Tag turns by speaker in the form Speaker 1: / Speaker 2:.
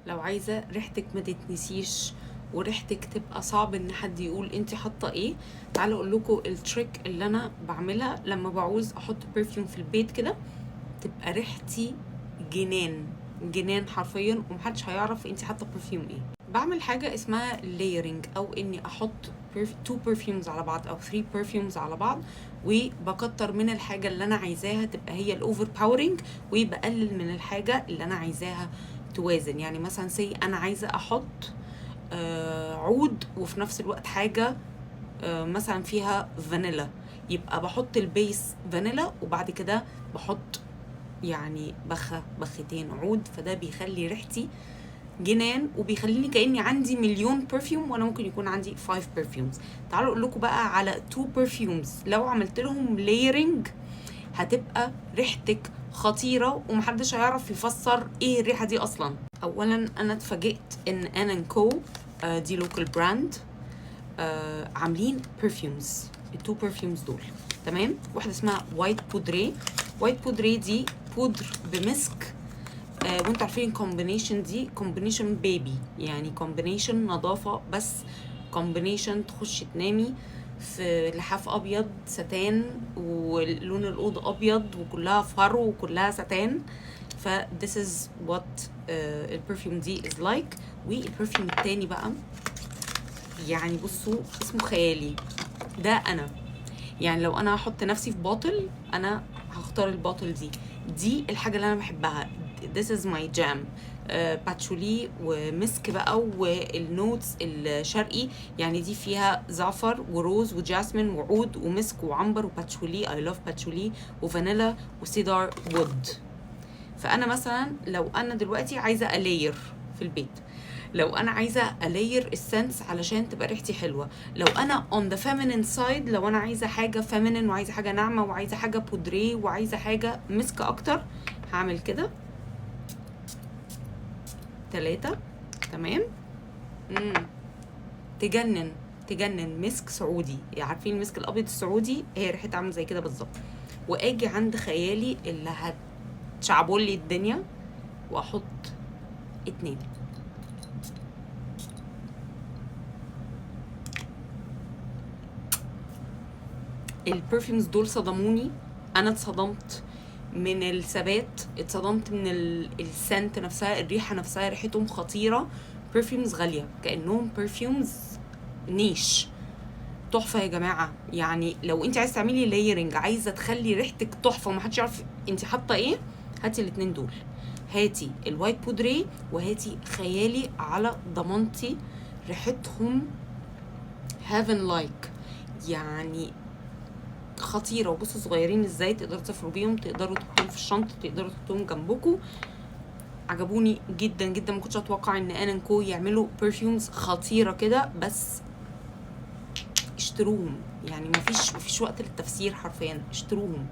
Speaker 1: لو عايزه ريحتك ما تتنسيش وريحتك تبقى صعب ان حد يقول انت حاطه ايه، تعالوا اقول لكم التريك اللي انا بعملها لما بعوز احط برفيوم في البيت كده تبقى ريحتي جنان جنان حرفيا، ومحدش هيعرف انت حاطه برفيوم ايه. بعمل حاجه اسمها layering، او اني احط 2 perfumes على بعض او 3 perfumes على بعض، وبكتر من الحاجه اللي انا عايزاها تبقى هي الاوفر باورنج، وبقلل من الحاجه اللي انا عايزاها توازن. يعني مثلا سي انا عايزه احط عود وفي نفس الوقت حاجه مثلا فيها فانيلا، يبقى بحط البيس فانيلا وبعد كده بحط يعني بختين عود، فده بيخلي ريحتي جنان وبيخليني كأني عندي مليون برفيوم وانا ممكن يكون عندي 5 برفيومز. تعالوا اقول لكم بقى على 2 برفيومز لو عملت لهم لايرنج هتبقى ريحتك خطيره ومحدش هيعرف يفسر ايه الريحه دي اصلا. اولا انا اتفاجئت ان ان كو دي لوكال براند عاملين برفيومز، التو برفيومز دول تمام. واحده اسمها وايت بودري، وايت بودري دي بودر بمسك، وانتوا عارفين كومبينيشن دي كومبينيشن بيبي، يعني كومبينيشن نظافه، بس كومبينيشن تخش تنامي في لحاف ابيض ستان ولون الاوضه ابيض وكلها فرو وكلها ستان. ف this is what البرفيوم دي is like. والبرفيوم التاني بقى يعني بصوا اسمه خيالي، ده انا يعني لو انا هحط نفسي في باطل انا هختار الباطل دي الحاجه اللي انا بحبها. this is my jam. باتشولي ومسك بقى والنوتس الشرقي، يعني دي فيها زعفر وروز وجاسمين وعود ومسك وعنبر وباتشولي، I love باتشولي وفانيلا وسيدار وود. فانا مثلا لو انا دلوقتي عايزه الاير في البيت، لو انا عايزه الاير السنس علشان تبقى ريحتي حلوه، لو انا on the feminine side، لو انا عايزه حاجه feminine وعايزه حاجه ناعمه وعايزه حاجه بودريه وعايزه حاجه مسك اكتر، هعمل كده 3 تمام. تجنن تجنن مسك سعودي، يعني عارفين المسك الابيض السعودي هي ريحتها عامله زي كده بالظبط. واجي عند خيالي اللي هتشعبول لي الدنيا واحط 2. البرفيومز دول صدموني، انا اتصدمت من الثبات، اتصدمت من السنت نفسها، الريحه نفسها ريحتهم خطيره. برفيومز غاليه كانهم برفيومز نيش، تحفه يا جماعه. يعني لو انت عايزه تعملي لايرنج، عايزه تخلي ريحتك تحفه ومحدش يعرف انت حاطه ايه، هاتي الاتنين دول، هاتي الوايت بودري وهاتي خيالي، على ضمانتي ريحتهم هافن لايك، يعني خطيره. وبصوا صغيرين ازاي، تقدروا تسافروا بيهم، تقدروا تحطوهم في الشنطه، تقدروا تحطوهم جنبكم. عجبوني جدا جدا، ما كنتش اتوقع ان ان كو يعملوا برفيومز خطيره كده، بس اشتروهم يعني مفيش وقت للتفسير، حرفيا اشتروهم.